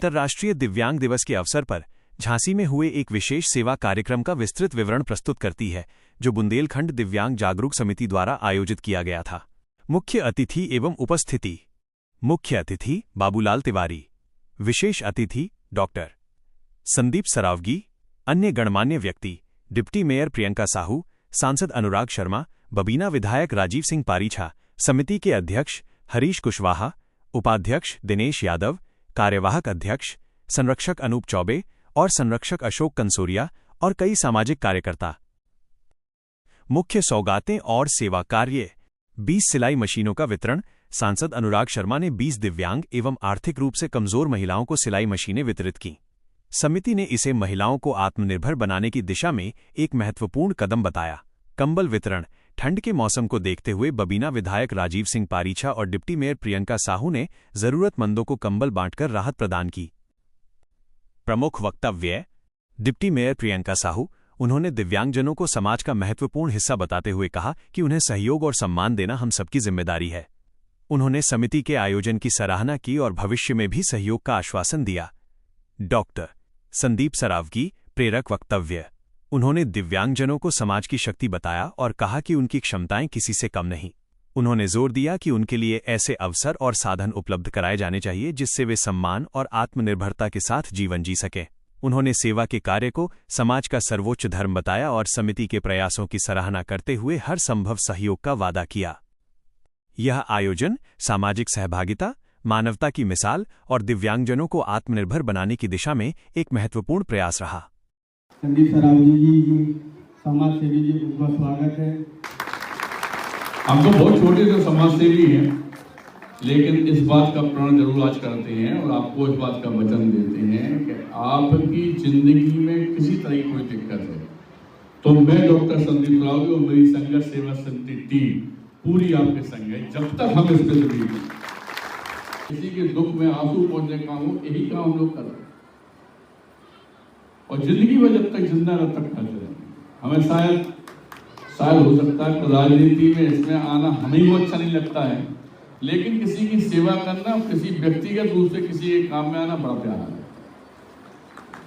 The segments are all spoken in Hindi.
अंतर्राष्ट्रीय दिव्यांग दिवस के अवसर पर झांसी में हुए एक विशेष सेवा कार्यक्रम का विस्तृत विवरण प्रस्तुत करती है, जो बुंदेलखंड दिव्यांग जागरूक समिति द्वारा आयोजित किया गया था। मुख्य अतिथि एवं उपस्थिति। मुख्य अतिथि बाबूलाल तिवारी, विशेष अतिथि डॉक्टर संदीप सरावगी, अन्य गणमान्य व्यक्ति डिप्टी मेयर प्रियंका साहू, सांसद अनुराग शर्मा, बबीना विधायक राजीव सिंह पारीछा, समिति के अध्यक्ष हरीश कुशवाहा, उपाध्यक्ष दिनेश यादव, कार्यवाहक अध्यक्ष संरक्षक अनूप चौबे और संरक्षक अशोक कंसोरिया और कई सामाजिक कार्यकर्ता। मुख्य सौगातें और सेवा कार्य। 20 सिलाई मशीनों का वितरण। सांसद अनुराग शर्मा ने 20 दिव्यांग एवं आर्थिक रूप से कमजोर महिलाओं को सिलाई मशीनें वितरित की। समिति ने इसे महिलाओं को आत्मनिर्भर बनाने की दिशा में एक महत्वपूर्ण कदम बताया। कंबल वितरण। ठंड के मौसम को देखते हुए बबीना विधायक राजीव सिंह पारीछा और डिप्टी मेयर प्रियंका साहू ने जरूरतमंदों को कंबल बांटकर राहत प्रदान की। प्रमुख वक्तव्य। डिप्टी मेयर प्रियंका साहू, उन्होंने दिव्यांगजनों को समाज का महत्वपूर्ण हिस्सा बताते हुए कहा कि उन्हें सहयोग और सम्मान देना हम सबकी जिम्मेदारी है। उन्होंने समिति के आयोजन की सराहना की और भविष्य में भी सहयोग का आश्वासन दिया। डॉक्टर संदीप सरावगी, प्रेरक वक्तव्य। उन्होंने दिव्यांगजनों को समाज की शक्ति बताया और कहा कि उनकी क्षमताएं किसी से कम नहीं। उन्होंने जोर दिया कि उनके लिए ऐसे अवसर और साधन उपलब्ध कराए जाने चाहिए जिससे वे सम्मान और आत्मनिर्भरता के साथ जीवन जी सकें। उन्होंने सेवा के कार्य को समाज का सर्वोच्च धर्म बताया और समिति के प्रयासों की सराहना करते हुए हर संभव सहयोग का वादा किया। यह आयोजन सामाजिक सहभागिता, मानवता की मिसाल और दिव्यांगजनों को आत्मनिर्भर बनाने की दिशा में एक महत्वपूर्ण प्रयास रहा। संदीप सरावगी जी, समाज सेवी जी, बहुत स्वागत है। हम तो बहुत छोटे से समाज सेवी हैं, लेकिन इस बात का प्रण जरूर आज करते हैं और आपको इस बात का वचन देते हैं कि आपकी जिंदगी में किसी तरह की कोई दिक्कत है तो मैं डॉक्टर संदीप सरावगी और मेरी संघर्ष सेवा समिति टीम पूरी आपके संग है। जब तक हम इस पे जुड़ी हैं, किसी के दुख में आंसू पोंछने का हो, यही काम हम लोग कर रहे हैं और जिंदगी में जब तक जिंदा रह तक करते रहेंगे। हमें शायद हो सकता है राजनीति में इसमें आना हमें वो अच्छा नहीं लगता है, लेकिन किसी की सेवा करना, किसी व्यक्तिगत रूप से किसी के काम में आना बड़ा प्यारा है।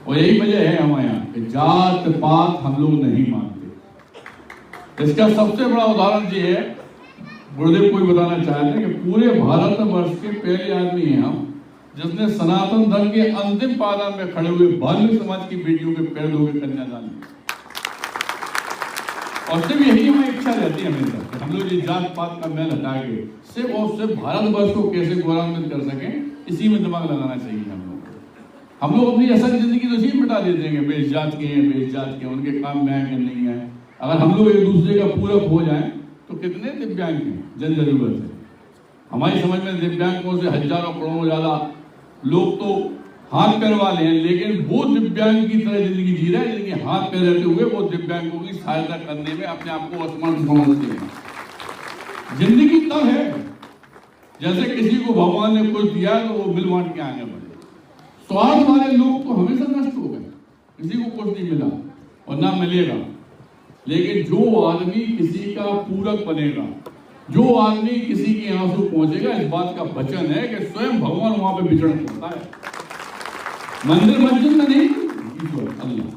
और यही वजह है हमारे यहाँ कि जात पात हम लोग नहीं मानते। इसका सबसे बड़ा उदाहरण ये है, गुरुदेव को बताना चाहते हैं कि पूरे भारत वर्ष के पहले आदमी हैं हम जिसने सनातन धर्म के अंतिम पायदान में खड़े हुए बाल्य समाज की बेटियों के पैर धोके कन्यादान किया। और सिर्फ यही हमें इच्छा रहती है हमेशा कि हम लोग ये जात पात का मैल हटा के सिर्फ और सिर्फ भारतवर्ष को कैसे गौरवान्वित कर सकें, इसी में दिमाग लगाना चाहिए हम लोग अपनी असल जिंदगी तो इसी मिटा देते हैं, बेइज्जत जात के हैं, बेइज्जत जात के, उनके काम में आए नहीं है। अगर हम लोग एक दूसरे का पूरक हो जाए तो कितने दिव्यांग हैं जन जरूरत है। हमारी समझ में दिव्यांगों से हजारों करोड़ों ज्यादा लोग तो हाथ पैर वाले हैं, लेकिन वो दिव्यांग की तरह जिंदगी जी रहे हैं जिनके हाथ पैर रहते हुए वो दिव्यांगों की सहायता करने में अपने आप को असमर्थ समझते हैं। जिंदगी तब है जैसे किसी को भगवान ने कुछ दिया तो वो मिल बांट के आगे बढ़े। स्वार्थ वाले लोग तो हमेशा नष्ट हो गए, किसी को कुछ नहीं मिला और ना मिलेगा। लेकिन जो आदमी किसी का पूरक बनेगा, जो आदमी किसी के आंसू पहुंचेगा, इस बात का वचन है कि स्वयं भगवान वहां पे विचरण करता है। मंदिर मस्जिद में नहीं, ईश्वर अल्लाह।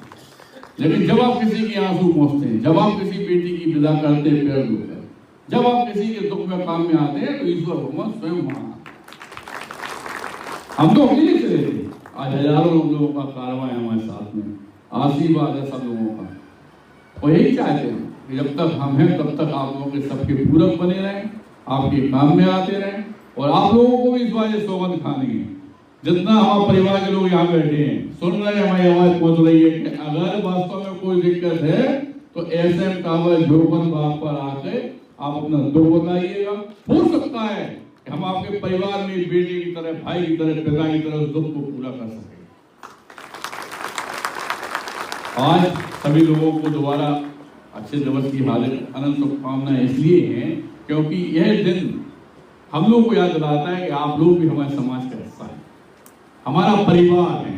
लेकिन जब आप किसी के आंसू पहुंचते हैं, जब आप किसी बेटी की विदा करते हैं पैर धोकर, जब आप किसी के दुख में काम में आते हैं तो ईश्वर भगवान स्वयं वहां। हम तो अकेले चले थे, आज हजारों लोगों का कारवां है हमारे साथ में, आशीर्वाद है सब लोगों का। और यही चाहते हैं कि जब तक हम हैं तब तक आप लोगों के सबके पूरक बने रहें, आपके काम में आते रहें और आप लोगों को भी इस बार ये सौगंध खानी है। जितना हमारे परिवार के लोग यहाँ बैठे हैं, सुन रहे हैं, हमारी आवाज पहुंच रही है कि अगर वास्तव में कोई दिक्कत है तो एसएम टावर जोगबंद बाग पर आके आप अपना दुख बताइएगा। हो सकता है कि हम आपके परिवार में बेटे की तरह, भाई की तरह, पिता की तरह उस दुख को पूरा कर सके। आज सभी लोगों को दोबारा अच्छे दिवस की हार्दिक अनंत शुभकामनाएं इसलिए हैं क्योंकि यह दिन हम लोग को याद दिलाता है कि आप लोग भी हमारे समाज का हिस्सा है, हमारा परिवार है।